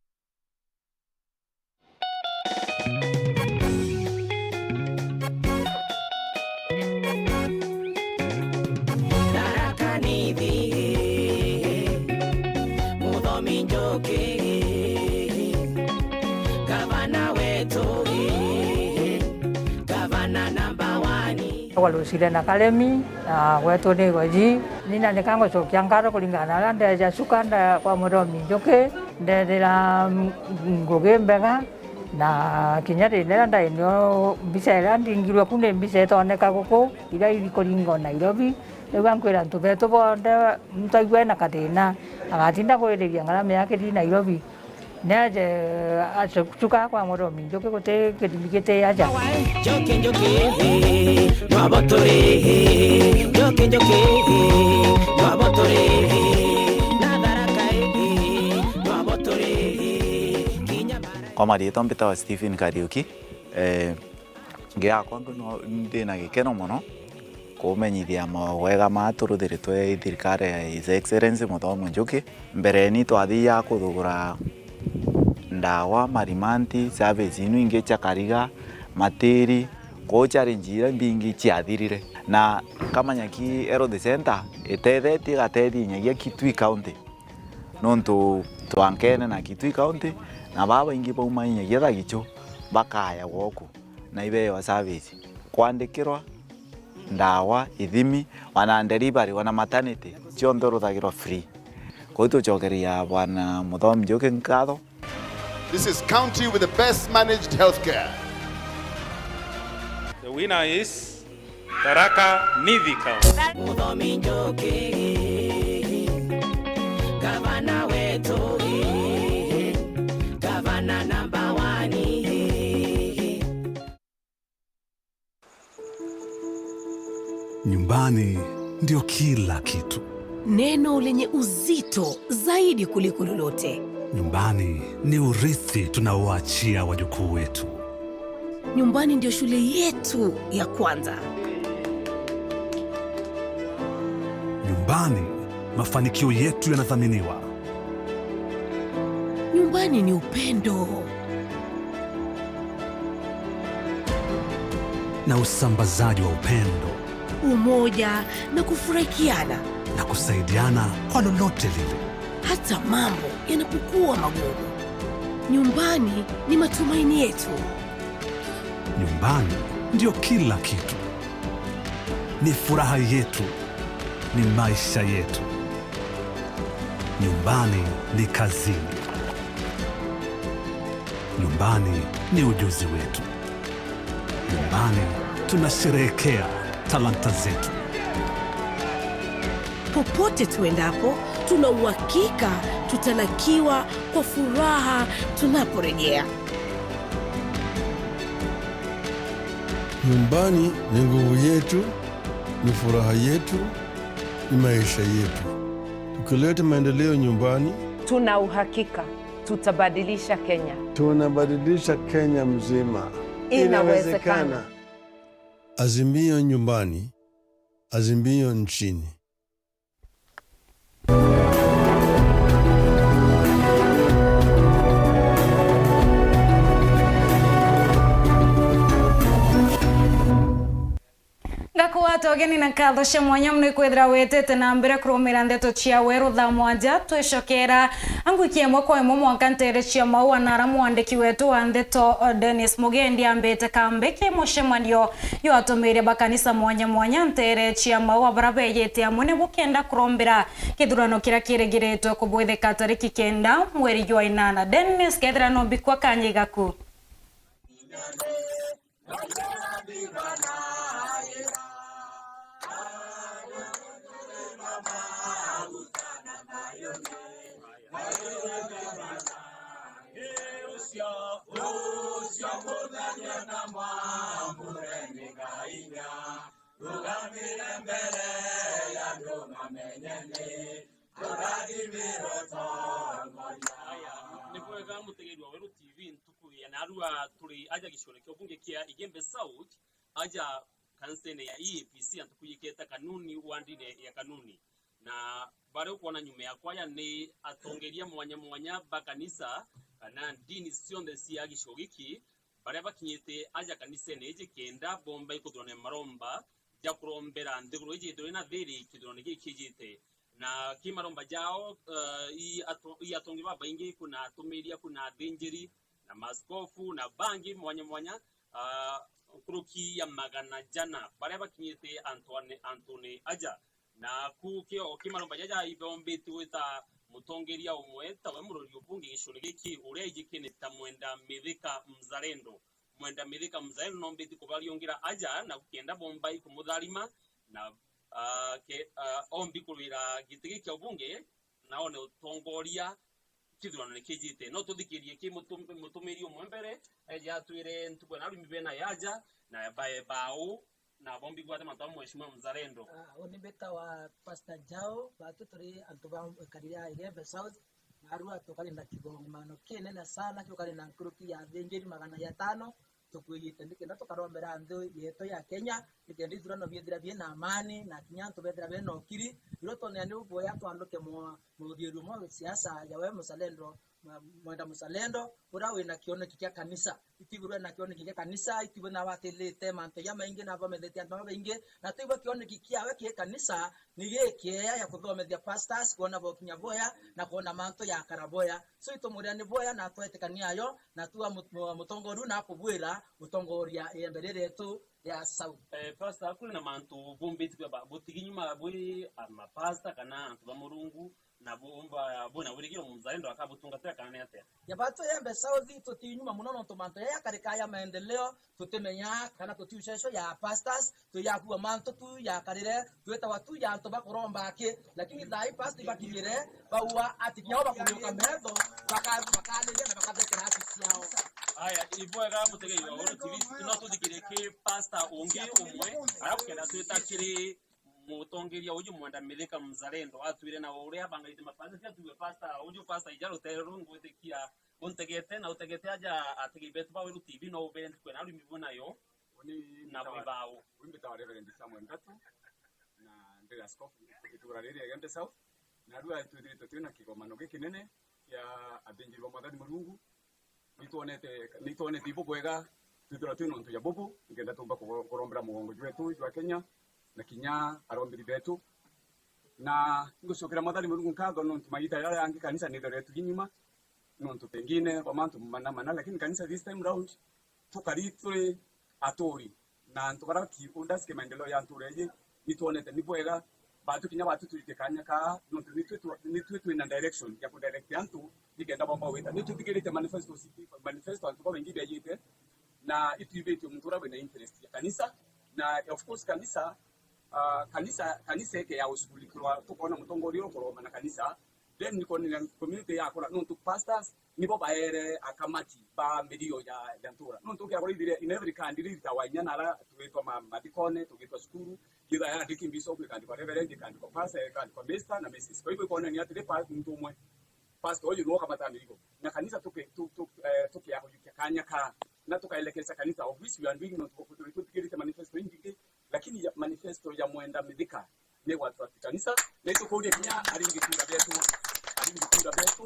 Walusile na kalemi na wetu ni goji nina nikango chokia ngaro kulingana na ndeja sukanda kwa muromi joke ndela ngogembenga na kinyari nela ndai no bisela ndingirwa kunde biseto oneka goko ira ikolingo Nairobi ebankwera ntubeto bonde mtagwe na kadena agatinda kwereria ngarame yake di Nairobi neje achuka kwa muromi joke kote kedimikete aja Joke nwabotore joke nwabotore Kwa marito mpita Stephen Kariuki ngea kwangu no ndina gikeno muno kumenyithia mawega maturuthiritwe thirikari ya His Excellency Muthomi Njuki mbere ni twathia kuthugura ndawa marimanti service inu ingi chakariga matiri ko challenge ira mbingi chiathirire na kama nyaki Health Center etethetie gatethi nyagia Kitui County nontu twankene na Kitui County na baba ingi bauma nyagia thagicho bakaya goku na ibeyo service kwandikirwa ndawa ithimi wana delivery wana maternity chionthe ruthagirwa free ko tuchokeria bwana Muthomi Njuki nkatho. This is county with the best managed healthcare. The winner is Tharaka Nithi County. Muthomi Njuki gavana wetu gavana number 1. Nyumbani ndio kila kitu. Neno lenye uzito zaidi kuliko lolote. Nyumbani ni urithi tunaoachia wajukuu wetu. Nyumbani ndio shule yetu ya kwanza. Nyumbani mafanikio yetu yanathaminiwa. Nyumbani ni upendo na usambazaji wa upendo, umoja na kufurahikiana na kusaidiana kwa lolote lile, hata mambo yanapokuwa magumu. Nyumbani ni matumaini yetu. Nyumbani ndio kila kitu. Ni furaha yetu, ni maisha yetu. Nyumbani ni kazini. Nyumbani ni ujuzi wetu. Nyumbani tunasherehekea talanta zetu. Popote tuendapo, tuna uhakika tutalakiwa kwa furaha tunaporejea. Nyumbani ni nguvu yetu, ni furaha yetu, ni maisha yetu. Tukileta maendeleo nyumbani, tuna uhakika tutabadilisha Kenya. Tunabadilisha Kenya mzima. Inawezekana. Azimio nyumbani, azimio nchini. togeni na katho cia mwanya mno ikwithira wetete na mbere kurumira ndeto cia Weru Thaa mwanja twicokera angwikie mwako imo mwanka ntere cia maua na ara mwandiki wetu wa Nteto Dennis Mugendi ambete kambeke mushemanio yo atumire bakanisa mwanya mwanya ntere cia maua barabeyete amune bukenda kurombera kithurano kira kiregiretwo kubwithika tariki 9 mweri wa 8. Dennis kethira no bikwa kanyigaku Nikwega mutegeri wa Weru TV ntuku ya narua turi aja gishore kyo bunge kia Igembe South aja kansene ya EAPC antukuyiketa kanuni wandine ya kanuni na bare kuona nyume ya kwaya ni atongeria mwanya bakanisa kana dini sionde sia gishogiki bare bakinyete aja kanisene eje kenda bomba ikudrone maromba ja kurombera ndeguro eje dorena thiri kidrone gikijite na kimaromba jao i atongi baba ingi kuna tumeria kuna dangeri na maskofu na bangi mwanya kuruki ya magana jana bare bakinyete Antone aja na kukio kimaromba jaja ibombe tuweta mutongeria umwe tawe murori ubunge gishore giki ureje keneta mwenda midhika mzalendo nombe tikubaliongera aja na kugenda bombai kumudhalima na ombi kulira gitigi kya ubunge naone utongoria kithurano nikijite no tuthikirie ki mutumiri umwe mbere eja twire ntukwe na rimibena yaja na bae bau na bombi gwate matamu mheshimiwa mzalendo onibeta wa Pastor Jao batu turi antuba karia Igembe South na arua tokali na kigongomano kinene sana kyo kali na nkuruki ya thengeri 500 tukuyite ndikenda tukarombera nthu yeto ya Kenya ndikenda ithurano biethira biena amani na kinyanto bethira bena okiri iroto ne ani uboya twanduke mudhiru mo siasa ya we mzalendo mwenda mzalendo ura wina kioneki kya kanisa itigurwe na kioneki kya kanisa itigwe na watelete manto ya maingi na bamethete ndo maingi na tuigwe kioneki kya we kya kanisa ni gike ya kuthomethia pastors kuona bokinya boya na kuona manto ya karaboya so itomuria ni boya na twetekania yo na tuwa mutongoru na kubwira mutongoria emberere yetu ya South pastor kule na manto bombe tikwa botiginyuma bwe amapasta kana antu bamurungu na bomba bona wirigiro mzalendo akabutunga tya kana yate ya batu Igembe South tutinyuma munono tomanto ya karika ya maendeleo tutemenya kana tutiushesho ya pastors tu ya kuwa manto tu ya karire tueta watu ya anto bakuromba ake lakini dai pastor bakirire bawa atikiao bakuyoka medo bakalele na bakadeke na afisiao aya ibwega mutegei wa Weru TV tunatudikireke pastor onge umwe arakugenda tueta kiri mutongeria uju mwenda midhika mzalendo atwire na uria bangaite mapasa cia tuwe pasta uju pasta ijaro terungu tekia untegete na utegete aja ategibetu ba Weru TV no ubende kwena uri mibona yo na bibao wimbe tawa Reverend Samuel Nteto na ndega askofu itura riri Igembe South na rua twina kigomano gikinene ya abenjiri wa mwathani Mulungu nituonete ibo bwega twithira twina ntu ya bobo ngenda tumba kurombera mugongo jwetu jwa Kenya na kinya arombiri betu na ngusokera mwathani Mulungu nkago no ntumaita yale yangi kanisa ni dore tuginyuma no ntu pengine kwa mantu mana lakini kanisa this time round tukari tuli atori na ntukara ki undaske maendeleo ya ntureje nituonete ni bwega batu kinya batu tulitekanya ka no nitwetu in direction ya ku direct yantu digenda bomba weta nitutikirite manifesto antu kwa wengi bejite na itubete mtura bena interest ya kanisa na of course kanisa yake ya usukulikwa tukona mutongorio kuroma na kanisa then niko ni community ya kora no to pastors nibo baere akamati ba medio ya ntura no to kya dire in every country tawanya nara tuwetwa madikone tuwetwa skuru kida ya dikimbiso kandi kwa reverend kandi kwa pastor kandi kwa minister na mrs kwa hivyo iko ni ati pa mtu mwe pastor oyo no kama tamiko na kanisa tuke ya kanya ka na tukaelekeza kanisa of which we are doing not to manifesto indike lakini manifesto ya mwenda midhika ne watu wa kanisa leto kodi Kenya alingi kura betu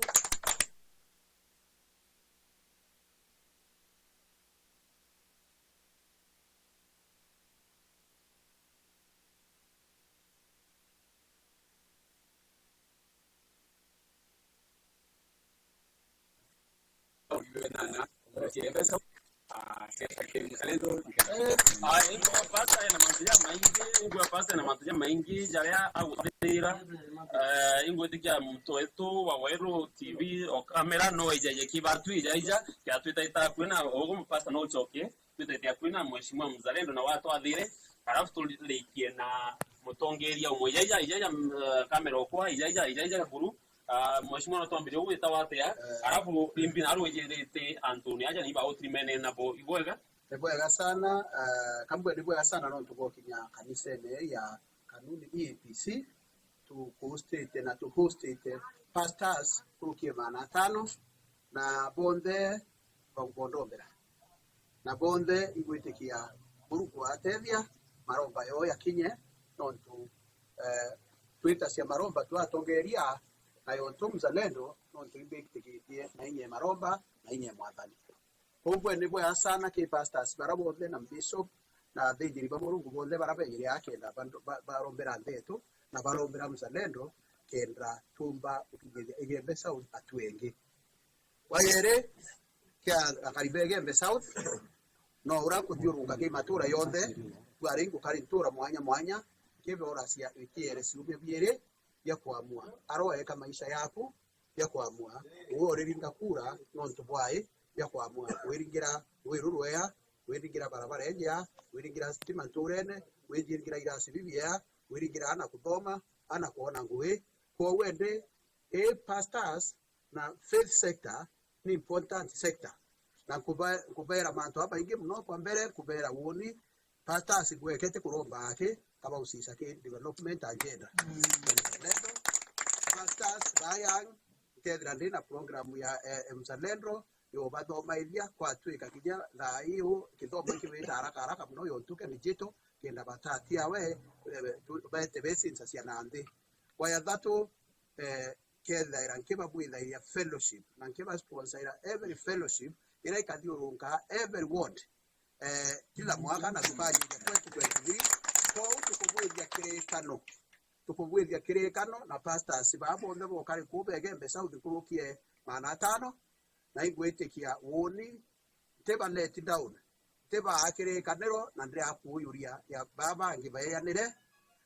chiembesa pasta na mantuja maingi jaria agutira ingwetikia Nteto wa Weru TV o kamera no ijaje kibatu ijaja kia twita kwina ogo pasta no choke twita kwina mheshimiwa mzalendo na watu athire halafu tulikie na mutongeria umwe ijaja kamera okwa ijaja buru mheshimiwa natuambire gwita watia halafu limbi naro ijerete Antoni aja ni ba otrimene na bo igwega Nebwega sana kambwe nebwega sana no tugokinya kanisa ya kanuni EPC to hostate na to hostate pastors kurukie mana 5 na bonde bondombera na bonde igwitikia buruku atethia maromba yo yakinye nontu twita cia maromba twatongeria na yontu mzalendo nontu ibikitikie na inye maromba na inye mwathani Kogwe nebwega sana ke pastors barabonde na bishop na thigiri ba Murungu bonde barabegire yake na barombera Nteto na barombera mzalendo kendra tumba ukigeria Igembe South atwenge wayere kya akaribe Igembe South no ura kuthiurunga ke matura yothe gwaringu karintura mwanya kebe orasia ikiere siume biere ya kuamua aroeka maisha yako ya kuamua uwo riringa kura nonto bwai ya kuamua wiringira wirurwea wiringira barabara enja wiringira stima turene wiringira irasi bibia wiringira ana kuthoma ana kuona ngui kwa wende pastors na faith sector ni important sector na kubera manto hapa ingi mno kwa mbele kubera woni pastors gwekete kuromba ake kama usisa ke development agenda pastors bayang kedra ndina program ya mzalendo yo bathoma ithia kwa twika kinya thaa hiyo kithomo kibita haraka muno yo tuke mijito kenda batatia we bete besinsa cia nandi kwa ya thatu kedha irankiba bwitha ya fellowship na nkiba sponsor ira every fellowship ira ikathiurunga every ward kila mwaka na kufanya 2023 kwa tukubwithia kirekano na pastors babonde bokari kube Igembe South kurukie mana 5 na igwetikia woni teba let down teba akire kanero na ndre akuyuria ya baba ngibayanire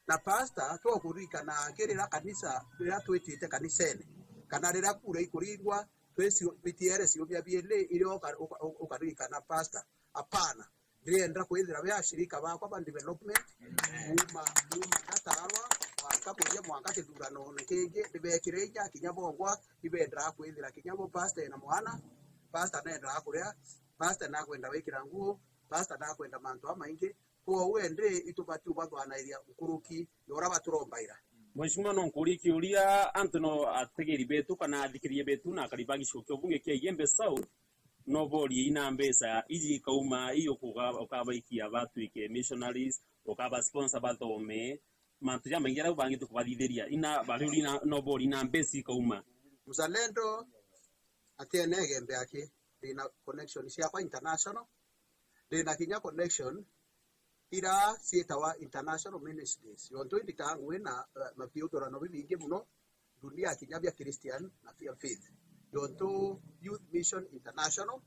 na pastor to kurika na akirira kanisa rira twitite kanisene kana rira kure ikuringwa twesi bitiere sio bya biele ile okarika na pastor apana ndienda kwithira bya shirika bakwa ba development uma katarwa wakabuye mwangate durano nekenge ndibekireja kinyabongwa ibendra kwithira kinyabo pastor na mwana pastor nenda kuria pastor na kwenda wekira nguo pastor na kwenda mantu amainge kwa wende itubatu bagwana iria ukuruki yora baturombaira mheshimiwa no nkuriki uria Antono ategeri betu kana adikirie betu na karibagi shokyo bunge kia Igembe South no bori ina mbesa iji kauma iyo ukabaikia batwike missionaries ukaba sponsor bathome mantu ya mengira ubangi tukubadhiria ina baruri na no bori na mbesi kauma mzalendo atiene Igembe yake ina connection cia kwa international ina kinya connection ira sietawa international ministries yonto indikangu na mapiutora no bingi muno dunia kinyabya Christian na faith yonto youth mission international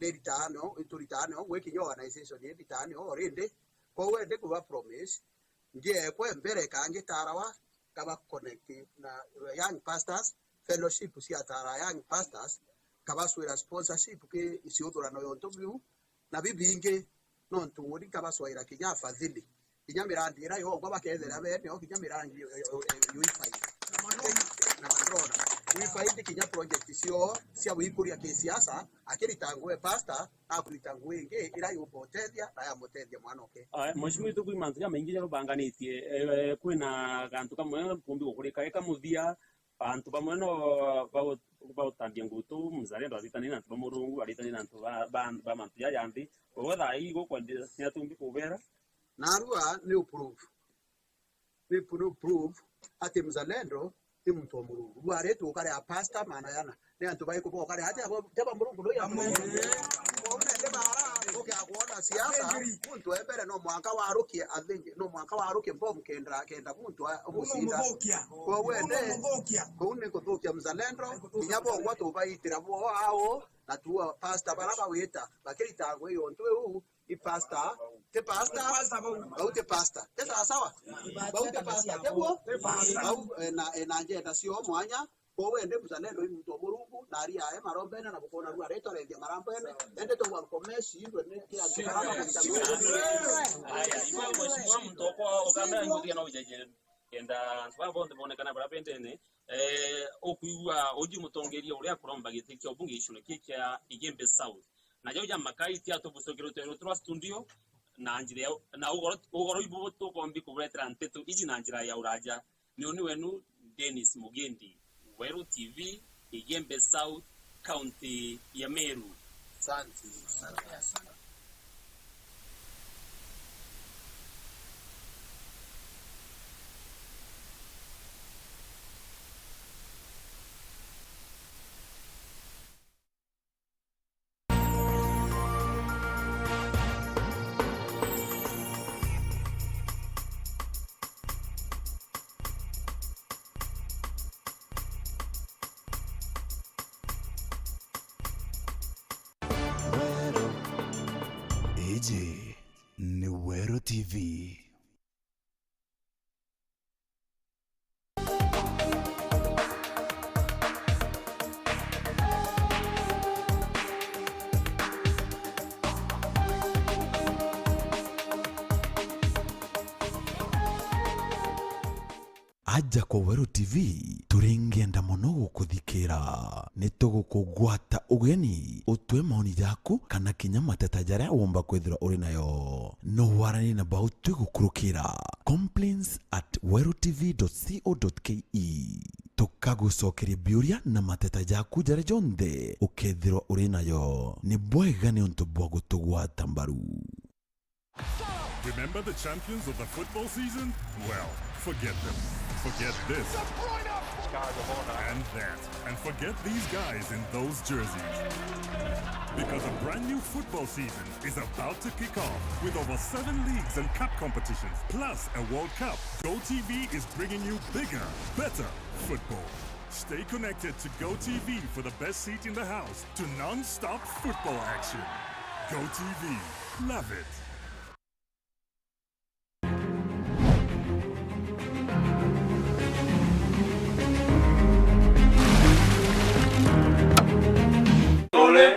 deditano ituritano wekinyo organization deditano orende kwa wende kuba promise ngie kwa mbere kange tarawa kaba connect na young pastors fellowship sia tara young pastors kaba swira sponsorship ke isiodora no yonto biu na bibinge non tu wodi kaba swira kinya fadhili kinya mirandi era yo kwa bakezera bene o kinya mirandi yuifai na mandrona yuifai kinya project sio sia wikuria kisiasa akiri tangwe pastor akulitangue nge ira yupotedia na ya motedia mwanoke mheshimiwa tu kuimantu ya maingi ya banganitie kwina gantu kamwe kumbi gukurika eka muthia antu bamwe no bautambia ngutu mzalendo azitani na antu Murungu aritani na antu ba mantu ya yandi wetha igo kwandi cia tumbi kubera narua ni proof ati mzalendo ti mtu wa Murungu ware tu kare pastor maana yana ni antu bai kubo kare hata jaba murungu ndo ya kuona siasa muntu ebere no mwaka warukie athingi no mwaka warukie mbom kenda muntu ugusinda kwa wende ko ne kuthukia mzalendo inyabo watu baitira bo ao na tu pastor baraba weta bakirita ngo yo ntu i pastor te pastor au te pastor te sawa au te pastor tebo au na njeta sio mwanya ko wende mzalendo muntu murungu na ria marombena na bukona rua reto rendia marambene ende to wa komeshi ndo ne kia karama haya iwa mheshimiwa mtoko ukamera ngudia na ujeje kenda sababu ndibonekana barapendene okuiwa oji mutongeria uria kuromba gitiki obunge ishuno kikia Igembe South na joja makai tia to busogero to studio na anjira na ugoro ibo to kombi kuretera Nteto iji na anjira ya uraja ni oni wenu Dennis Mugendi Weru TV Igembe South County ya Meru. Asante. Eje ni Weru TV. Aja kwa Weru TV turingenda muno gukuthikira nitugukugwata ugeni utwe maoni yaku kana kinya mateta jaria womba kwithira uri nayo no warani na bautu gukurukira complaints@werutv.co.ke tukagucokeria biuria na mateta jaku jaria jonthe ukethirwa uri nayo ni bwega ni untu bwa gutugwata mbaru. Remember the champions of the football season? Well, forget them. Forget this. And that. And forget these guys in those jerseys. Because a brand new football season is about to kick off with over 7 leagues and cup competitions, plus a World Cup. GoTV is bringing you bigger, better football. Stay connected to GoTV for the best seat in the house to non-stop football action. GoTV. Love it.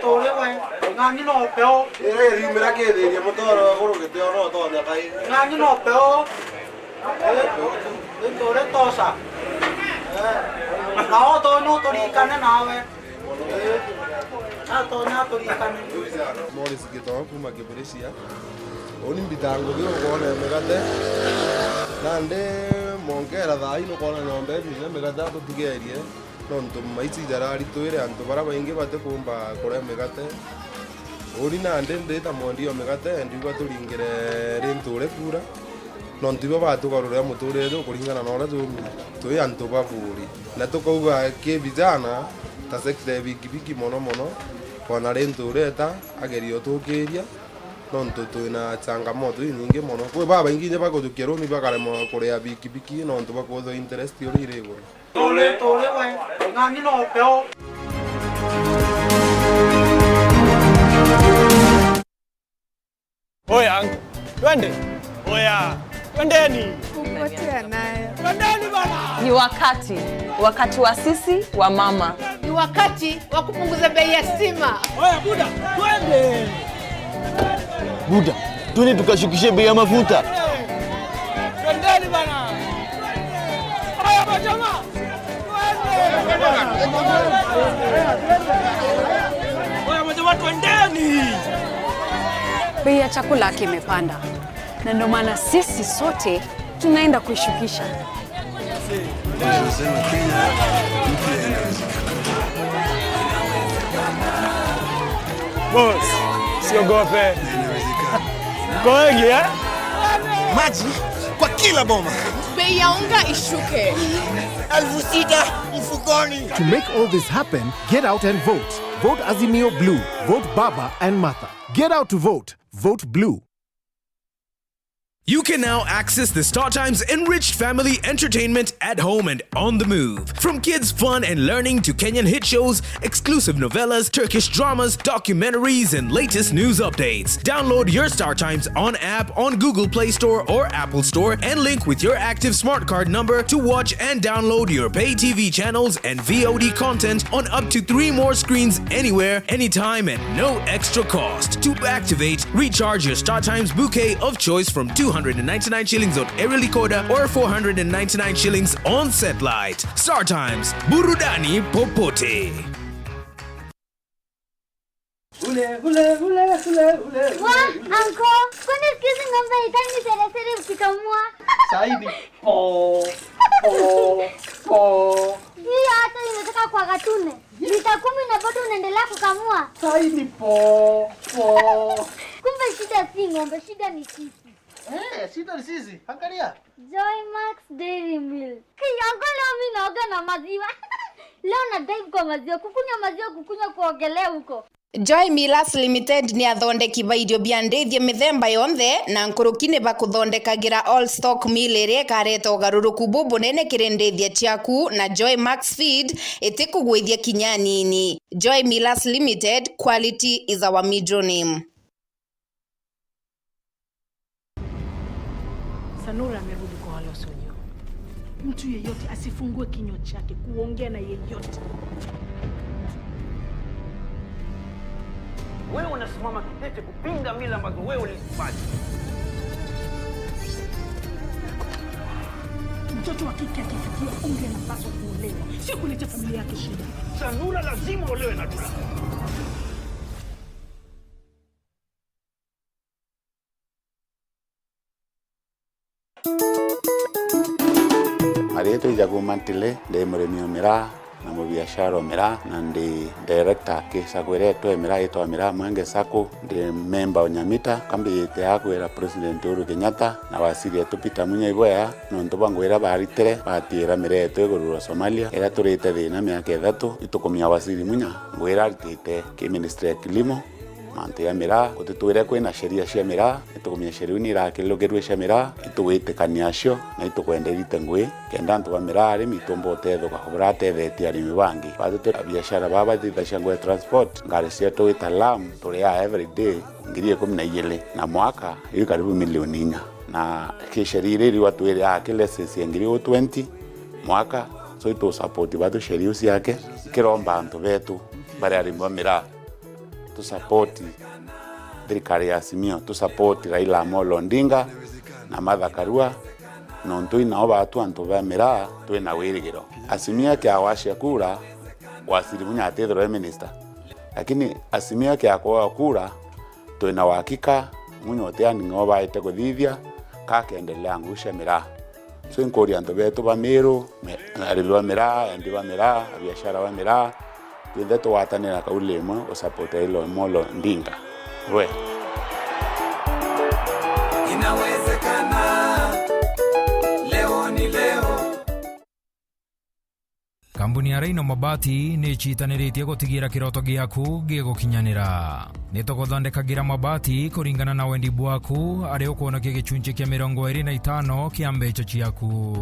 Tole wai ngani no peo ere rimera ke de motoro goro ke teo no to na kai ngani no peo tole tosa na to no tori kane na we to na tori kane Morris ke to kuma ke Brescia oni bitango ke ko na megate nande mongera dai no ko na nombe ni megata to tigerie nonto maitsi jarari toire anto bara bainge bate kumba kore megate ori nande ndeta mondi o megate ndi baturingire rentore pura nonto ibo batugarura muture ro kuringana na ora tu anto bavuri na tukauga ke vijana ta sekte bigi mono kona rentore ta agerio tukiria nonto tuina changamoto nyingi mono kwe baba ingine bakotukero mi bakare mo korea bigi nonto bakodo interest ori irego tole wai ngani no peo Oya, twende. Oya, twendeni. Upotea naye. Twendeni bana. Ni wakati wa sisi wa mama. Ni wakati wa kupunguza bei ya stima. Oya buda, twende. Buda, twende tukashukishe bei ya mafuta. Twendeni bana. Oya majama. Oya majama, twendeni. Bei ya chakula kimepanda na ndio maana sisi sote tunaenda kuishukisha. Boss, siogope. Koegi Maji kwa kila boma. Bei ya unga ishuke. 6,000 mfuko. To make all this happen, get out and vote. Vote Azimio Blue. Vote Baba and Martha. Get out to vote. Vote Blue. You can now access the StarTimes enriched family entertainment at home and on the move. From kids' fun and learning to Kenyan hit shows, exclusive novellas, Turkish dramas, documentaries, and latest news updates. Download your StarTimes on app on Google Play Store or Apple Store and link with your active smart card number to watch and download your pay TV channels and VOD content on up to 3 more screens anywhere, anytime at no extra cost. To activate, recharge your StarTimes bouquet of choice from 299 shillings on aerial decoder or 499 shillings on satellite. StarTimes, burudani popote. Uncle, kwani sikizi ng'ombe itani sere ukikamua? Saidi. Hii hata imetoka kwa katune. Lita 10 na bado unaendelea kukamua. Saidi Kumbe shida si ng'ombe, shida ni sisi. Shida ni sisi. Angalia. Joy Max Dairy Milk. Uncle, leo mimi naoga na maziwa. Leo na dive kwa maziwa, kukunywa kuogelea huko. Joy Millers Limited ni athondeki ba irio bia ndethie mithemba yonthe na nkurukini bakuthondekagira all stock meal iria kareta ugaruruku bubu nene kirendethie chiaku na Joy Max Feed itikugwithia kinya nini. Joy Millers Limited, quality is our middle name. Sanura amerudi kwa wale wasiojua. Mtu yeyote asifungue kinywa chake kuongea na yeyote. Wewe unasimama kidete kupinga mila ambazo wewe ulizifanya. Mtoto wa kike akifikia umri anapaswa kuolewa, sio kuleta familia yake shida. Sanura lazima olewe na Dula. Marieto Jagumantile de Muremio Mira na mubiashara Mira na ndi director kisa kwereto Mira ito Mira Mwenge Sako ndi member Onyamita kambi ite yakwera president Uhuru Kenyatta na wasiri etupita munya igwea no ntobangwera baritere batira Mireto igurura Somalia era turite thina myaka 3 itukumia wasiri munya ngwera artite ki ministry ya kilimo mantu ya Mira kutitwire kwina sheria cia Mira itukumia sheria ni rakilogerwe cia Mira ituwite kaniacio na itukwenderite ngwi kenda antu ba Mira ari mitombo tetho ka kubra tethetia ari mibangi batu biashara baba thitha ngwe transport ngari cia tuwita lam turi ya every day ngiri 12 na mwaka iri karibu milioni 4 na kisheria iri watu iri akilese ngiri 20 mwaka so ito support batu sheria yake kiromba antu betu bari ari Mira to support thirikari ya Azimio, to support Raila Amolo Odinga na Martha Karua no ntui nao batu antu ba Mira twina wirigiro. Azimio kia washia kura wasiri munya atethro minister, lakini Azimio kia kwa kura twina uhakika munyo teani ngoba ite kuthithia kakendelea ngusha Mira. So nkori antu betu ba Meru ariwa Mira endi ba Mira biashara ba Mira Nteto watanira kaulemo usapota ilo Molo Odinga. We. Inawezekana. Leo ni leo. Kambuni ya Reino Mabati ni chitaniritie gutigira kiroto giaku gigukinyanira. Nituguthondekagira mabati kuringana na wendi bwaku ari ukuonokia gichunjia kia 25 kia mbeca ciaku.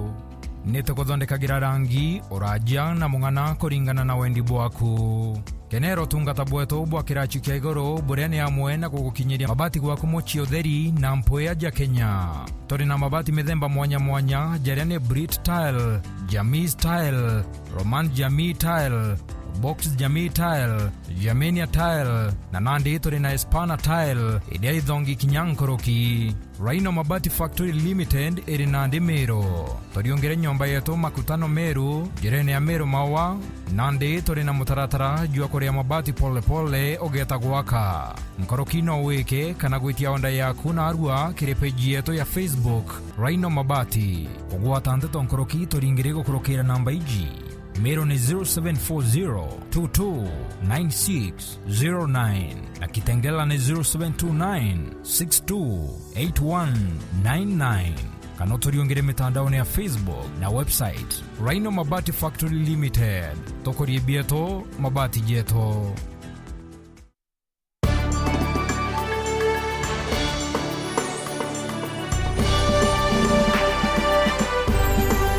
Nituguthondekagira rangi, oraja na mung'ana kuringana na wendi bwaku. Kenero tungata bwetu bwa kirachu kia iguru buria ni amwe na gugukinyiria mabati gwaku mochi utheri na mpoya ja Kenya. Turi na mabati mithemba mwanya mwanya jaria ni Brit Tile, Jamii Tile, Roman Jamii Tile, Box Jamii Tile, Jamenia Tile na nandi turi na Espana Tile iria ithongi kinyankoroki. Reino Mabati Factory Limited iri nandi Meru. Turiongere nyomba yetu makutano Meru, jirene ya Meru Mawa, nandi turi na mutaratara jua kuria mabati pole pole ogeta gwaka. Nkoroki no wike kana gwitia onda yaku na arua kiri page yetu ya Facebook Reino Mabati. Kugwata Nteto nkoroki turingire gukurokera namba iji. Meru ni 0740229609 na Kitengela ni 0729628199. kana turiongere mitandaoni ya Facebook na website Rhino Mabati Factory Limited. Tokorie bieto mabati jeto.